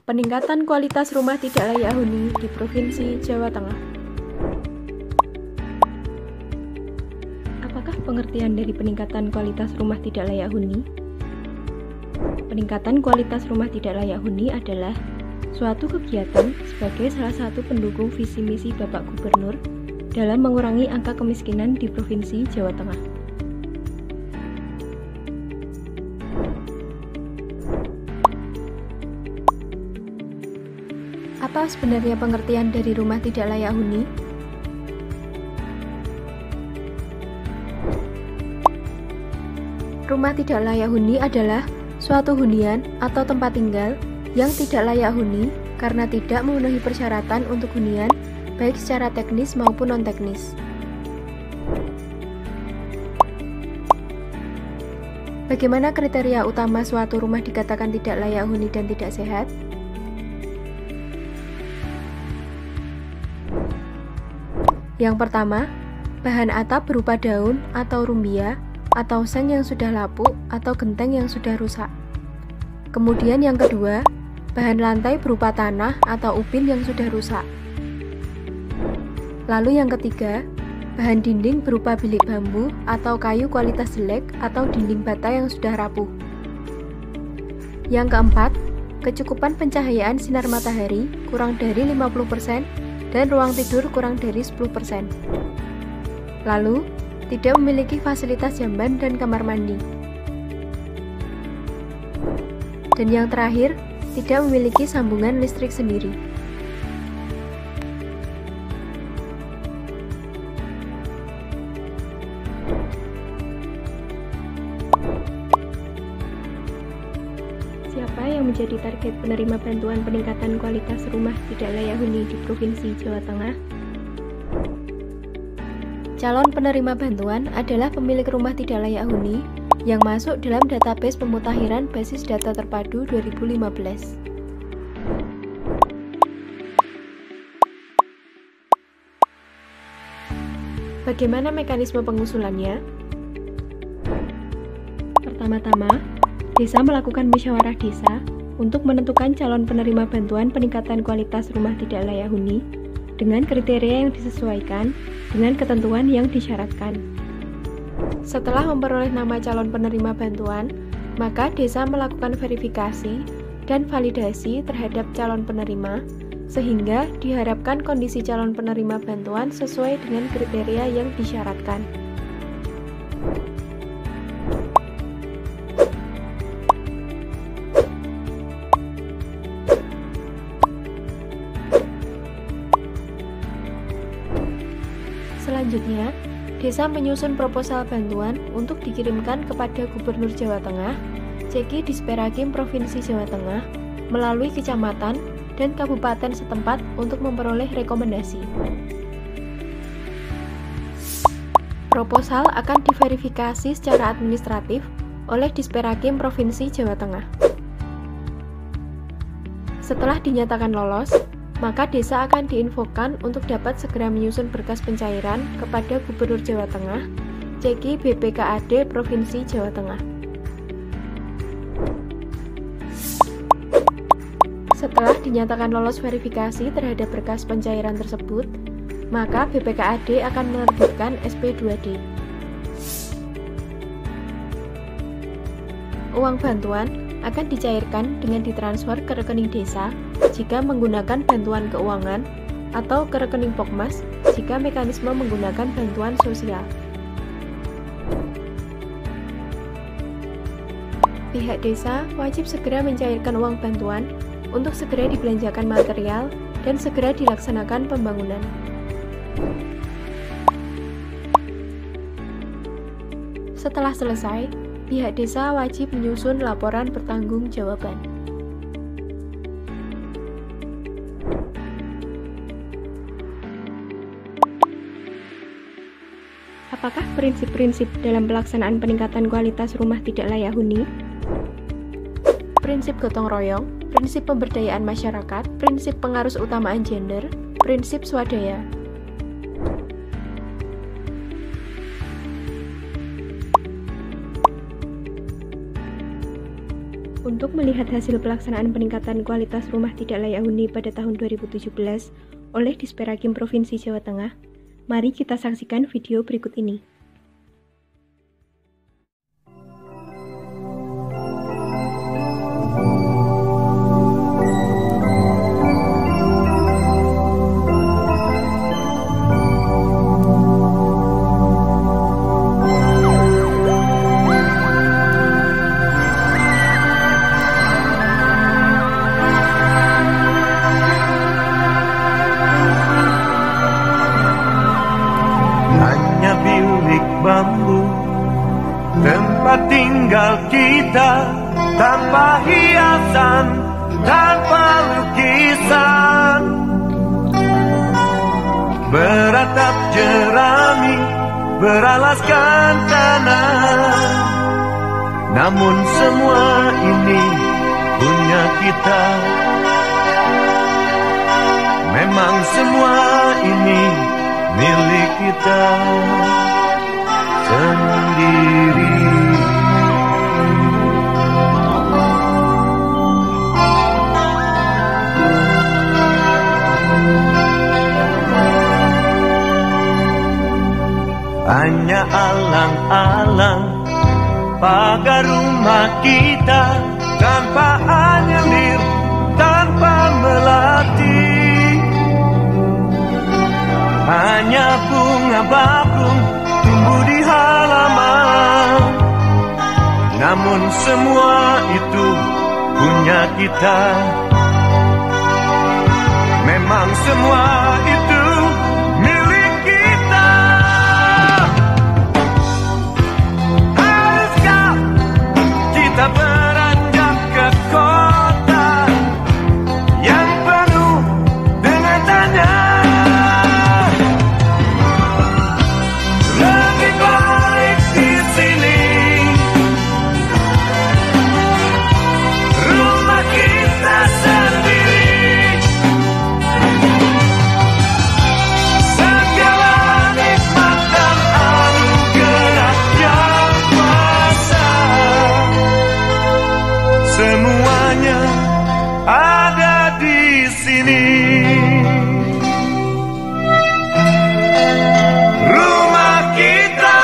Peningkatan kualitas rumah tidak layak huni di Provinsi Jawa Tengah. Apakah pengertian dari peningkatan kualitas rumah tidak layak huni? Peningkatan kualitas rumah tidak layak huni adalah suatu kegiatan sebagai salah satu pendukung visi misi Bapak Gubernur dalam mengurangi angka kemiskinan di Provinsi Jawa Tengah. Apa sebenarnya pengertian dari rumah tidak layak huni? Rumah tidak layak huni adalah suatu hunian atau tempat tinggal yang tidak layak huni karena tidak memenuhi persyaratan untuk hunian, baik secara teknis maupun non-teknis. Bagaimana kriteria utama suatu rumah dikatakan tidak layak huni dan tidak sehat? Yang pertama, bahan atap berupa daun atau rumbia, atau seng yang sudah lapuk, atau genteng yang sudah rusak. Kemudian yang kedua, bahan lantai berupa tanah atau ubin yang sudah rusak. Lalu yang ketiga, bahan dinding berupa bilik bambu atau kayu kualitas jelek atau dinding bata yang sudah rapuh. Yang keempat, kecukupan pencahayaan sinar matahari kurang dari 50% dan ruang tidur kurang dari 10%. Lalu, tidak memiliki fasilitas jamban dan kamar mandi. Dan yang terakhir, tidak memiliki sambungan listrik sendiri. Siapa yang menjadi target penerima bantuan peningkatan kualitas rumah tidak layak huni di Provinsi Jawa Tengah? Calon penerima bantuan adalah pemilik rumah tidak layak huni yang masuk dalam database pemutakhiran basis data terpadu 2015. Bagaimana mekanisme pengusulannya? Pertama-tama, desa melakukan musyawarah desa untuk menentukan calon penerima bantuan peningkatan kualitas rumah tidak layak huni dengan kriteria yang disesuaikan dengan ketentuan yang disyaratkan. Setelah memperoleh nama calon penerima bantuan, maka desa melakukan verifikasi dan validasi terhadap calon penerima, sehingga diharapkan kondisi calon penerima bantuan sesuai dengan kriteria yang disyaratkan. Selanjutnya, desa menyusun proposal bantuan untuk dikirimkan kepada Gubernur Jawa Tengah, Ceki Disperagim Provinsi Jawa Tengah, melalui kecamatan dan kabupaten setempat untuk memperoleh rekomendasi. Proposal akan diverifikasi secara administratif oleh Disperagim Provinsi Jawa Tengah. Setelah dinyatakan lolos, maka desa akan diinfokan untuk dapat segera menyusun berkas pencairan kepada Gubernur Jawa Tengah, Ceki BPKAD Provinsi Jawa Tengah. Setelah dinyatakan lolos verifikasi terhadap berkas pencairan tersebut, maka BPKAD akan menerbitkan SP2D. Uang bantuan akan dicairkan dengan ditransfer ke rekening desa jika menggunakan bantuan keuangan atau ke rekening Pokmas jika mekanisme menggunakan bantuan sosial. Pihak desa wajib segera mencairkan uang bantuan untuk segera dibelanjakan material dan segera dilaksanakan pembangunan. Setelah selesai, pihak desa wajib menyusun laporan pertanggungjawaban. Apakah prinsip-prinsip dalam pelaksanaan peningkatan kualitas rumah tidak layak huni? Prinsip gotong royong, prinsip pemberdayaan masyarakat, prinsip pengarus utamaan gender, prinsip swadaya. Untuk Untuk melihat hasil pelaksanaan peningkatan kualitas rumah tidak layak huni pada tahun 2017 oleh Disperakim Provinsi Jawa Tengah, mari kita saksikan video berikut ini. Bambu, tempat tinggal kita, tanpa hiasan, tanpa lukisan. Beratap jerami, beralaskan tanah. Namun semua ini punya kita. Memang semua ini milik kita sendiri. Hanya alang-alang pagar rumah kita, tanpa anyelir, tanpa melati. Hanya bunga bakung tumbuh di halaman. Namun semua itu punya kita. Memang semua itu milik kita. Haruskah kita beranjak ke kota yang penuh dengan tanya? Semuanya ada di sini. Rumah kita.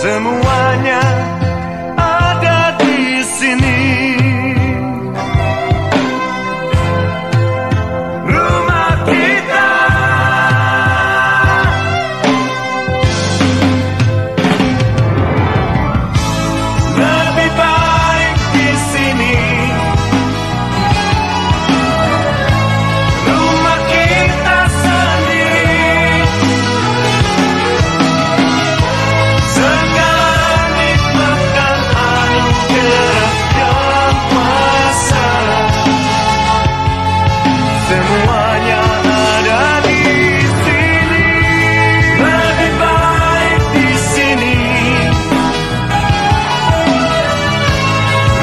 Semuanya ada di sini. Rumah kita. Lebih baik di sini. Rumah kita sendiri. Semuanya ada di sini. Lebih baik di sini.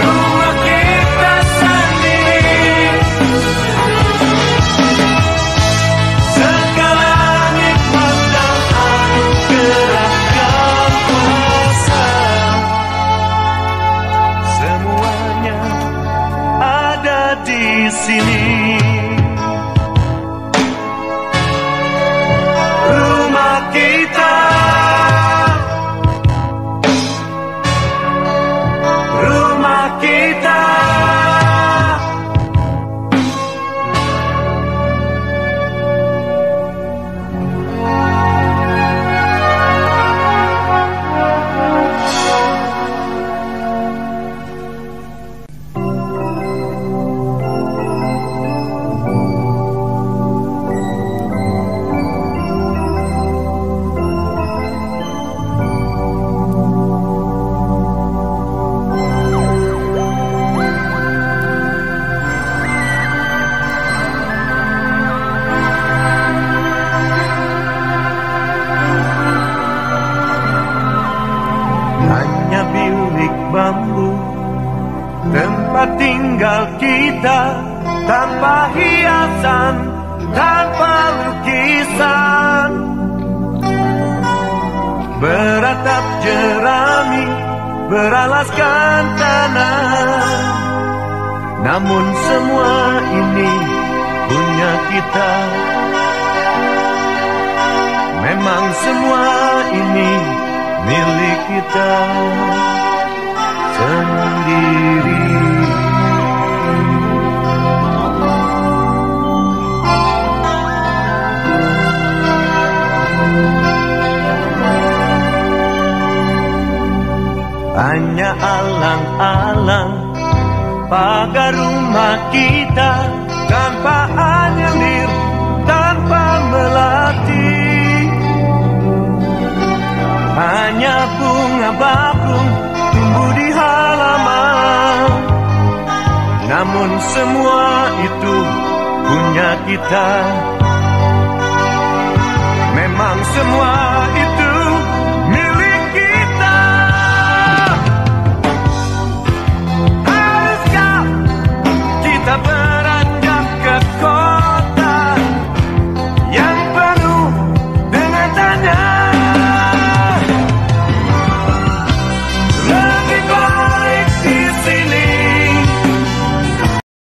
Rumah kita sendiri. Segala nikmat dan anugerah yang kuasa. Semuanya ada di sini. Kita, rumah kita. tinggal kita, tanpa hiasan, tanpa lukisan. Beratap jerami, beralaskan tanah. Namun semua ini punya kita. Memang semua ini milik kita sendiri. Hanya alang-alang pagar rumah kita, tanpa anyelir, tanpa melati. Hanya bunga bakung tumbuh di halaman. Namun semua itu punya kita. Memang semua itu